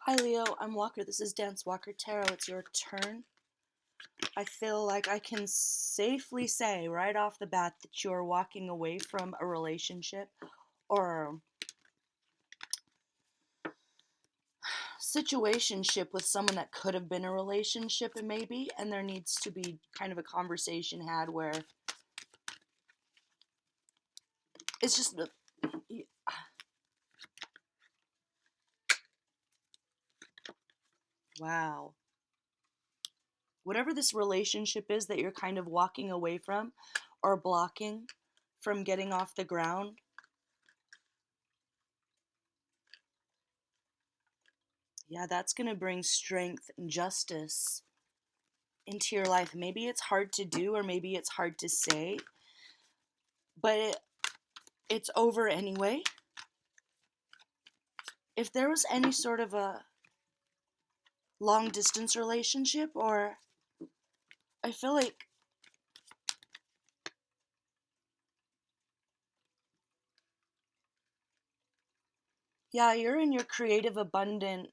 Hi Leo, I'm Walker. This is Dance Walker Tarot. It's your turn. I feel like I can safely say right off the bat that you're walking away from a relationship or situationship with someone that could have been a relationship and maybe, and there needs to be kind of a conversation had where it's just wow. Whatever this relationship is that you're kind of walking away from or blocking from getting off the ground, yeah, that's going to bring strength and justice into your life. Maybe it's hard to do or maybe it's hard to say, but it's over anyway. If there was any sort of a long distance relationship, or I feel like yeah, you're in your creative abundant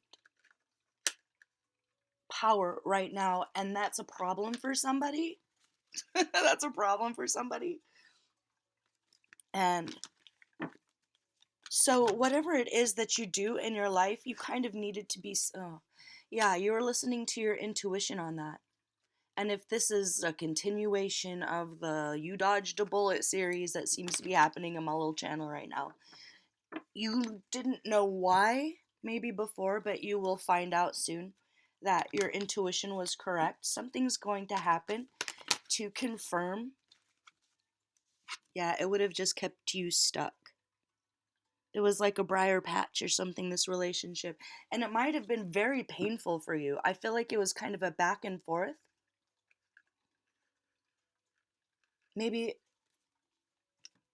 power right now, and that's a problem for somebody. That's a problem for somebody. And so whatever it is that you do in your life, you kind of needed to be yeah, you were listening to your intuition on that. And if this is a continuation of the You Dodged a Bullet series that seems to be happening on my little channel right now, you didn't know why maybe before, but you will find out soon that your intuition was correct. Something's going to happen to confirm. Yeah, it would have just kept you stuck. It was like a briar patch or something, this relationship. And it might have been very painful for you. I feel like it was kind of a back and forth. Maybe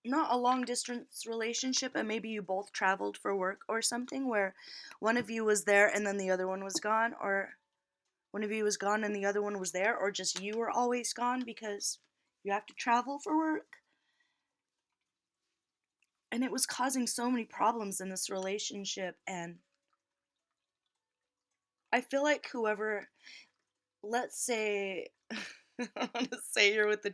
not a long distance relationship, and maybe you both traveled for work or something where one of you was there and then the other one was gone, or one of you was gone and the other one was there, or just you were always gone because you have to travel for work. And it was causing so many problems in this relationship. And I feel like whoever, let's say, I want to say you're with the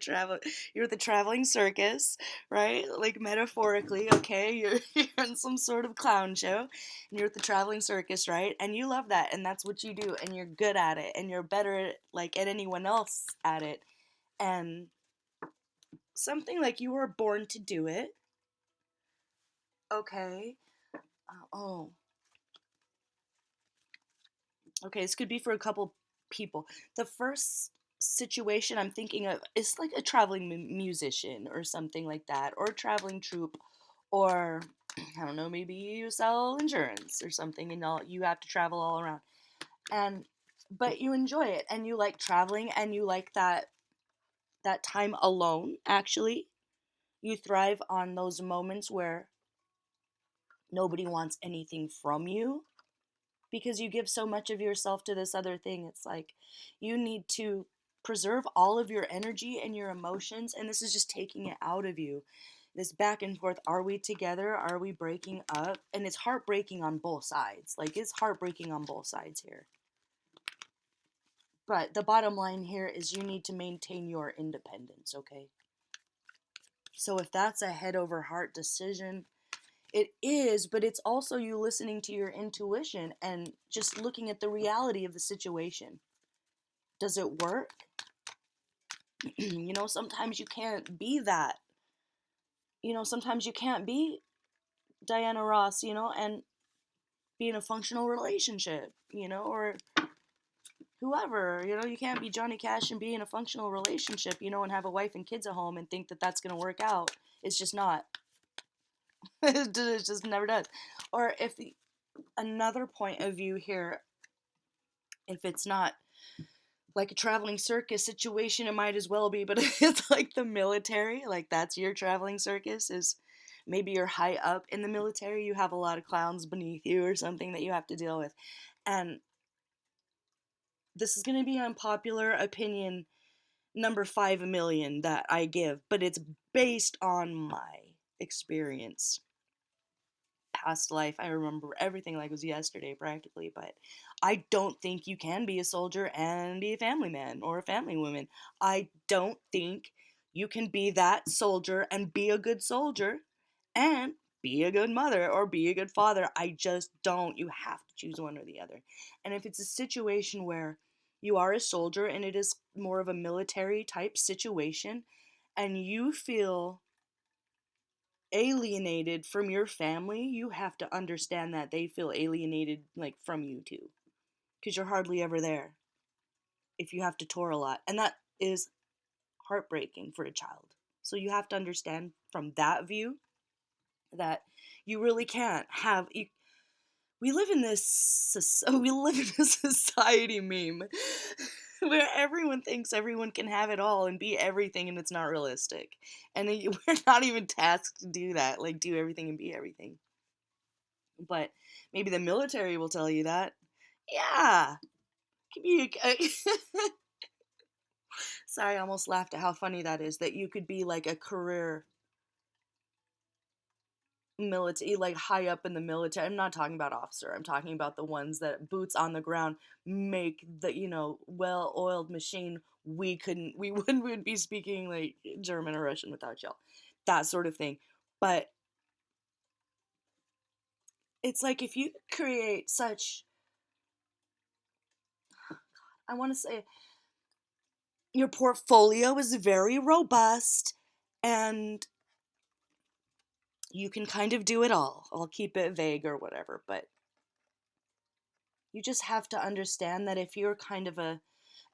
traveling circus, right? Like metaphorically, okay? You're in some sort of clown show, and you're at the traveling circus, right? And you love that, and that's what you do, and you're good at it, and you're better at like at anyone else at it, and something like you were born to do it, okay? Oh, okay. This could be for a couple people. The first situation I'm thinking of is like a traveling musician or something like that, or a traveling troupe, or I don't know, maybe you sell insurance or something, and you have to travel all around, and but you enjoy it and you like traveling and you like that time alone. Actually, you thrive on those moments where nobody wants anything from you because you give so much of yourself to this other thing. It's like you need to preserve all of your energy and your emotions, and this is just taking it out of you. This back and forth, are we together? Are we breaking up? And it's heartbreaking on both sides. Like, it's heartbreaking on both sides here. But the bottom line here is you need to maintain your independence, okay? So if that's a head over heart decision, it is, but it's also you listening to your intuition and just looking at the reality of the situation. Does it work? Sometimes you can't be that. Sometimes you can't be Diana Ross, and be in a functional relationship, or whoever, you can't be Johnny Cash and be in a functional relationship, and have a wife and kids at home and think that that's going to work out. It's just not. It just never does. Or if another point of view here, if it's not like a traveling circus situation, it might as well be, but it's like the military, like that's your traveling circus, is maybe you're high up in the military, you have a lot of clowns beneath you or something that you have to deal with. And this is going to be unpopular opinion number 5 million that I give, but it's based on my experience past life. I remember everything like it was yesterday, practically. But I don't think you can be a soldier and be a family man or a family woman. I don't think you can be that soldier and be a good soldier and be a good mother or be a good father. I just don't. You have to choose one or the other. And if it's a situation where you are a soldier and it is more of a military type situation and you feel alienated from your family, you have to understand that they feel alienated like from you too, because you're hardly ever there if you have to tour a lot, and that is heartbreaking for a child. So you have to understand from that view that you really can't have you, we live in this we live in a society meme where everyone thinks everyone can have it all and be everything, and it's not realistic. And we're not even tasked to do that, like do everything and be everything. But maybe the military will tell you that. Yeah, sorry, I almost laughed at how funny that is. That you could be like a career military, like high up in the military. I'm not talking about officer. I'm talking about the ones that boots on the ground make the well-oiled machine. We wouldn't would be speaking like German or Russian without y'all. That sort of thing. But it's like if you create such, I want to say, your portfolio is very robust and you can kind of do it all. I'll keep it vague or whatever, but you just have to understand that if you're kind of a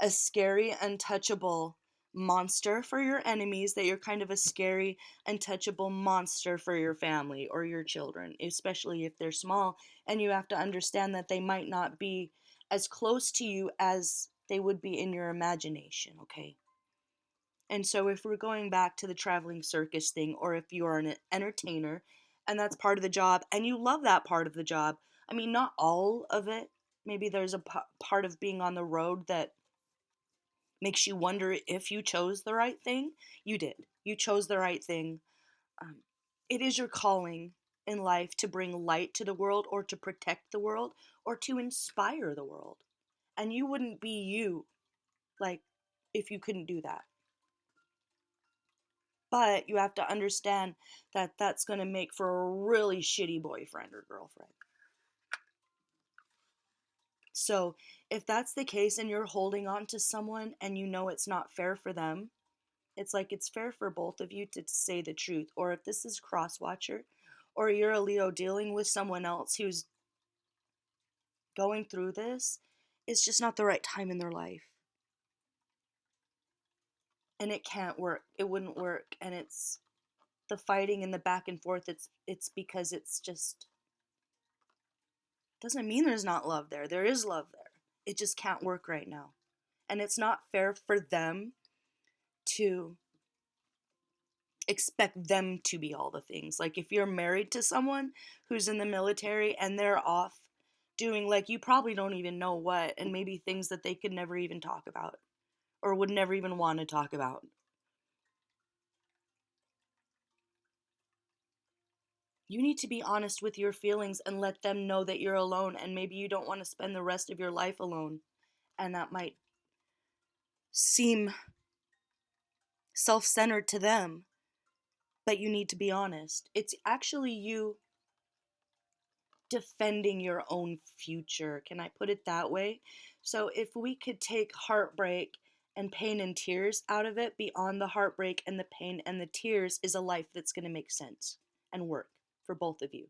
scary, untouchable monster for your enemies, that you're kind of a scary, untouchable monster for your family or your children, especially if they're small, and you have to understand that they might not be as close to you as they would be in your imagination, okay? And so, if we're going back to the traveling circus thing, or if you're an entertainer and that's part of the job and you love that part of the job, I mean, not all of it. Maybe there's a part of being on the road that makes you wonder if you chose the right thing. You did. You chose the right thing. Um, it is your calling in life to bring light to the world or to protect the world or to inspire the world. And you wouldn't be you, like, if you couldn't do that. But you have to understand that that's going to make for a really shitty boyfriend or girlfriend. So, if that's the case and you're holding on to someone and you know it's not fair for them, it's like it's fair for both of you to say the truth. Or if this is crosswatcher, or you're a Leo dealing with someone else who's going through this, it's just not the right time in their life. And it can't work. It wouldn't work. And it's the fighting and the back and forth. It's because it's just doesn't mean there's not love there. There is love there. It just can't work right now. And it's not fair for them to expect them to be all the things. Like if you're married to someone who's in the military and they're off doing like you probably don't even know what, and maybe things that they could never even talk about or would never even want to talk about. You need to be honest with your feelings and let them know that you're alone and maybe you don't want to spend the rest of your life alone. And that might seem self centered to them, but you need to be honest. It's actually you defending your own future. Can I put it that way? So if we could take heartbreak and pain and tears out of it, beyond the heartbreak and the pain and the tears is a life that's going to make sense and work for both of you.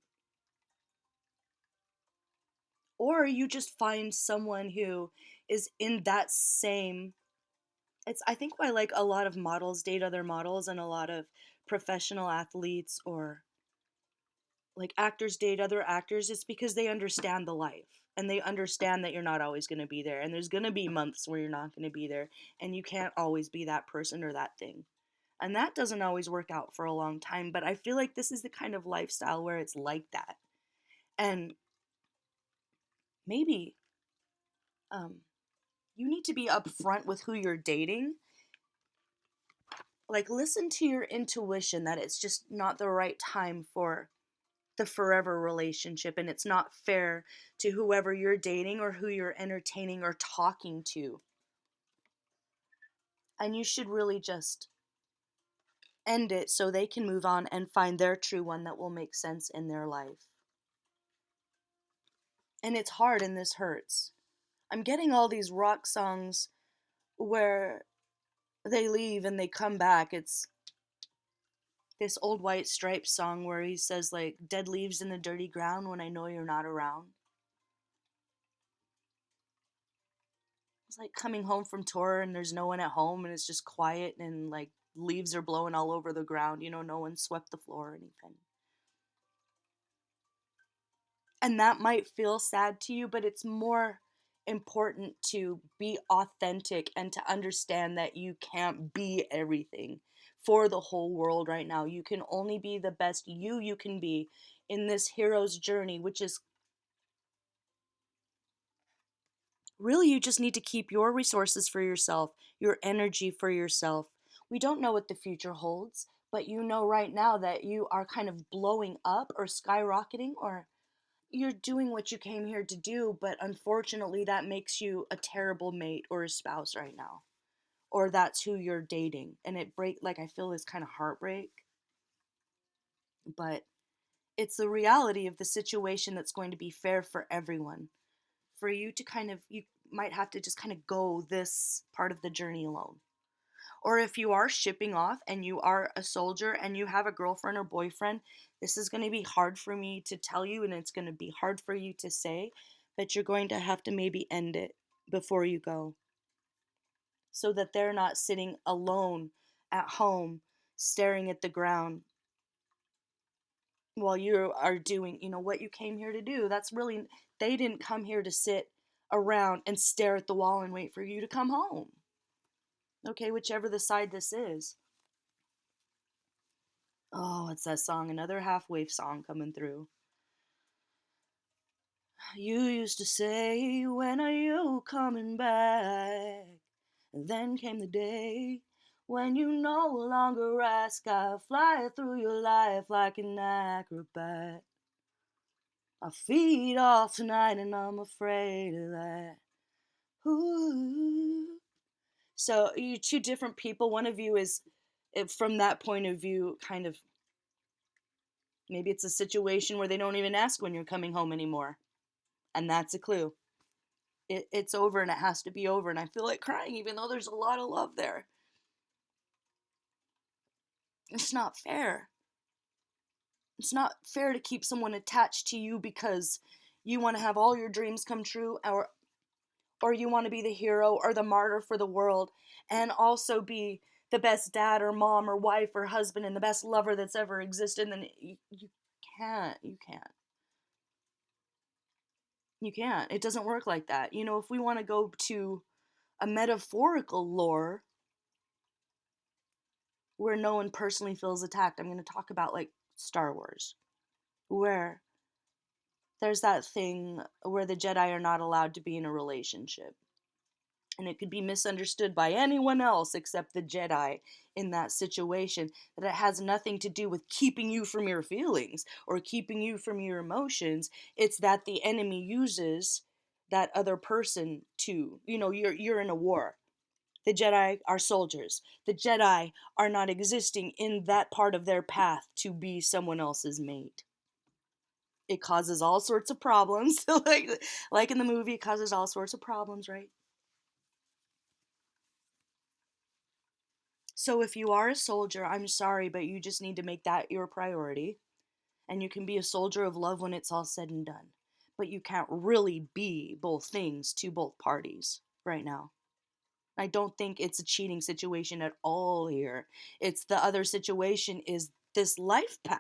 Or you just find someone who is in that same, it's I think why like a lot of models date other models and a lot of professional athletes or like actors date other actors, it's because they understand the life and they understand that you're not always going to be there and there's going to be months where you're not going to be there and you can't always be that person or that thing. And that doesn't always work out for a long time, but I feel like this is the kind of lifestyle where it's like that. And maybe um you need to be upfront with who you're dating. Like listen to your intuition that it's just not the right time for the forever relationship, and it's not fair to whoever you're dating or who you're entertaining or talking to. And you should really just end it so they can move on and find their true one that will make sense in their life. And it's hard and this hurts. I'm getting all these rock songs where they leave and they come back. It's this old White Stripes song where he says, like, dead leaves in the dirty ground when I know you're not around. It's like coming home from tour and there's no one at home and it's just quiet and like leaves are blowing all over the ground. No one swept the floor or anything. And that might feel sad to you, but it's more important to be authentic and to understand that you can't be everything for the whole world right now. You can only be the best you can be in this hero's journey, which is really, you just need to keep your resources for yourself, your energy for yourself. We don't know what the future holds, but you know right now that you are kind of blowing up or skyrocketing, or you're doing what you came here to do, but unfortunately that makes you a terrible mate or a spouse right now. Or that's who you're dating. And I feel this kind of heartbreak, but it's the reality of the situation that's going to be fair for everyone. For you to you might have to just kind of go this part of the journey alone. Or if you are shipping off and you are a soldier and you have a girlfriend or boyfriend, this is going to be hard for me to tell you and it's going to be hard for you to say, but you're going to have to maybe end it before you go so that they're not sitting alone at home staring at the ground while you are doing, what you came here to do. They didn't come here to sit around and stare at the wall and wait for you to come home. Okay, whichever the side this is. Oh, it's that song, another half-wave song coming through. You used to say, when are you coming back? And then came the day when you no longer ask. I fly through your life like an acrobat. I feed off tonight and I'm afraid of that. Ooh. So you're two different people. One of you is, from that point of view, kind of, maybe it's a situation where they don't even ask when you're coming home anymore. And that's a clue. It's over and it has to be over. And I feel like crying even though there's a lot of love there. It's not fair. It's not fair to keep someone attached to you because you want to have all your dreams come true, or you want to be the hero or the martyr for the world and also be the best dad or mom or wife or husband and the best lover that's ever existed. And then you can't. You can't. It doesn't work like that. If we want to go to a metaphorical lore where no one personally feels attacked, I'm going to talk about like Star Wars, where there's that thing where the Jedi are not allowed to be in a relationship. And it could be misunderstood by anyone else except the Jedi in that situation, that it has nothing to do with keeping you from your feelings or keeping you from your emotions. It's that the enemy uses that other person to, you're in a war. The Jedi are soldiers. The Jedi are not existing in that part of their path to be someone else's mate. It causes all sorts of problems. like in the movie, it causes all sorts of problems, right? So if you are a soldier, I'm sorry, but you just need to make that your priority. And you can be a soldier of love when it's all said and done. But you can't really be both things to both parties right now. I don't think it's a cheating situation at all here. It's the other situation is this life path.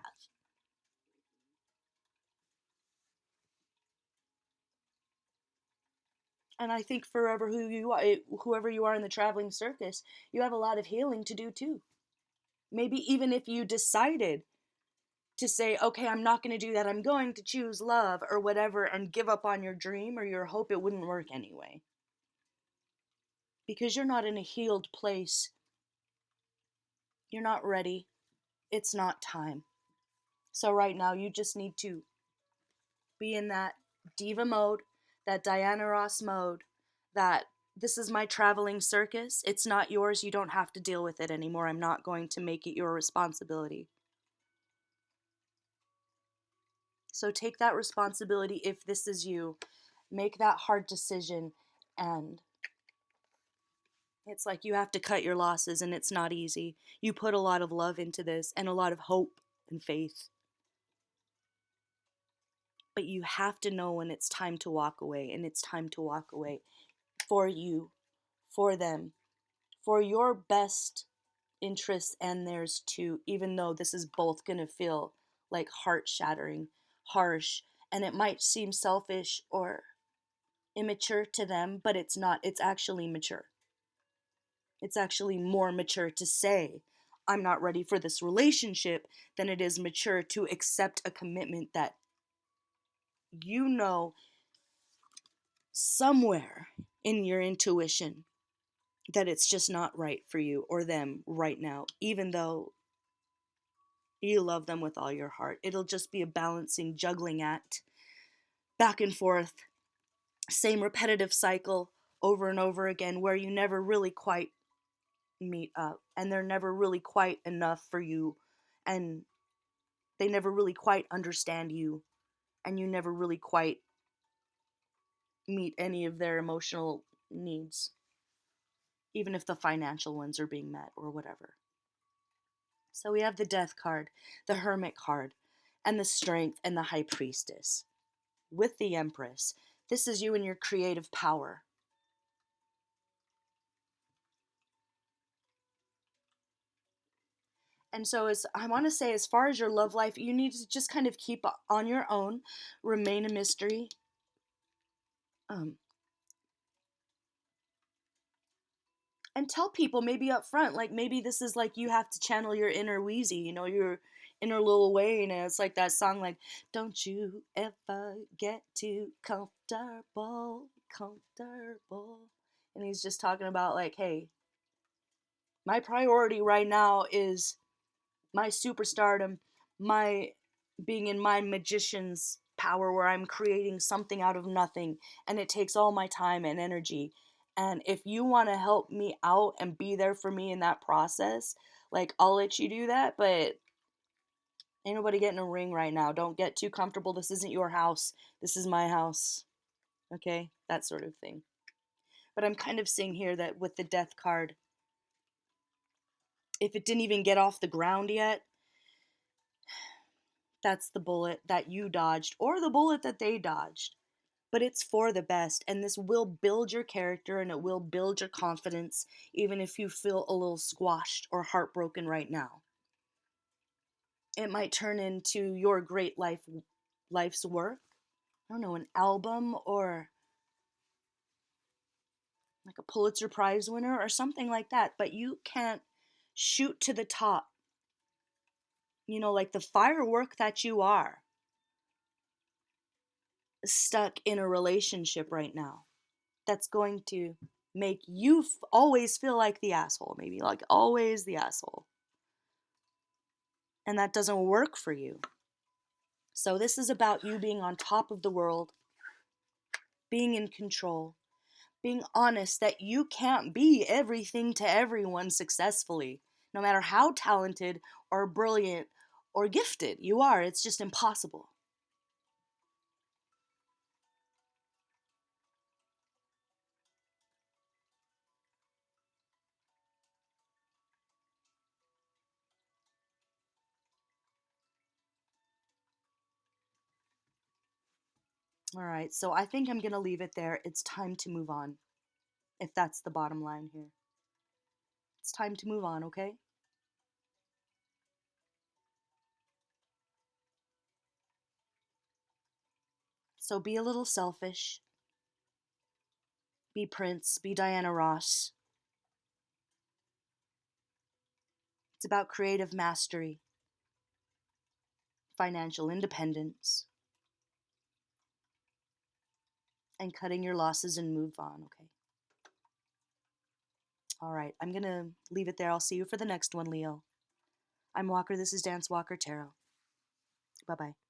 And I think whoever you are in the traveling circus, you have a lot of healing to do too. Maybe even if you decided to say, okay, I'm not going to do that, I'm going to choose love or whatever, and give up on your dream or your hope, it wouldn't work anyway. Because you're not in a healed place. You're not ready. It's not time. So right now, you just need to be in that diva mode, that Diana Ross mode, that this is my traveling circus. It's not yours. You don't have to deal with it anymore. I'm not going to make it your responsibility. So take that responsibility if this is you. Make that hard decision. And it's like you have to cut your losses, and it's not easy. You put a lot of love into this and a lot of hope and faith. But you have to know when it's time to walk away, and it's time to walk away for you, for them, for your best interests and theirs too, even though this is both going to feel like heart shattering, harsh, and it might seem selfish or immature to them, but it's not. It's actually mature. It's actually more mature to say, I'm not ready for this relationship, than it is mature to accept a commitment that you know somewhere in your intuition that it's just not right for you or them right now, even though you love them with all your heart. It'll just be a balancing, juggling act, back and forth, same repetitive cycle over and over again, where you never really quite meet up, and they're never really quite enough for you, and they never really quite understand you, and you never really quite meet any of their emotional needs, even if the financial ones are being met or whatever. So we have the Death card, the Hermit card, and the Strength, and the High Priestess. With the Empress, this is you and your creative power. And so, as I want to say, as far as your love life, you need to just kind of keep on your own, remain a mystery. Um, and tell people maybe up front, like maybe this is like you have to channel your inner Wheezy, your inner Lil Wayne, and it's like that song, like, don't you ever get too comfortable, comfortable. And he's just talking about, like, hey, my priority right now is my superstardom, my being in my magician's power where I'm creating something out of nothing, and it takes all my time and energy. And if you want to help me out and be there for me in that process, like, I'll let you do that, but ain't nobody getting a ring right now. Don't get too comfortable. This isn't your house. This is my house. Okay? That sort of thing. But I'm kind of seeing here that with the Death card, if it didn't even get off the ground yet, that's the bullet that you dodged or the bullet that they dodged. But it's for the best, and this will build your character and it will build your confidence, even if you feel a little squashed or heartbroken right now. It might turn into your great life's work. I don't know, an album or like a Pulitzer Prize winner or something like that, but you can't shoot to the top. Like the firework that you are, stuck in a relationship right now that's going to make you always feel like the asshole, maybe like always the asshole. And that doesn't work for you. So, this is about you being on top of the world, being in control, being honest that you can't be everything to everyone successfully, no matter how talented or brilliant or gifted you are. It's just impossible. All right, so I think I'm going to leave it there. It's time to move on, if that's the bottom line here. It's time to move on, okay? So be a little selfish. Be Prince. Be Diana Ross. It's about creative mastery, financial independence, and cutting your losses and move on, okay? All right, I'm going to leave it there. I'll see you for the next one, Leo. I'm Walker. This is Dance Walker Tarot. Bye bye.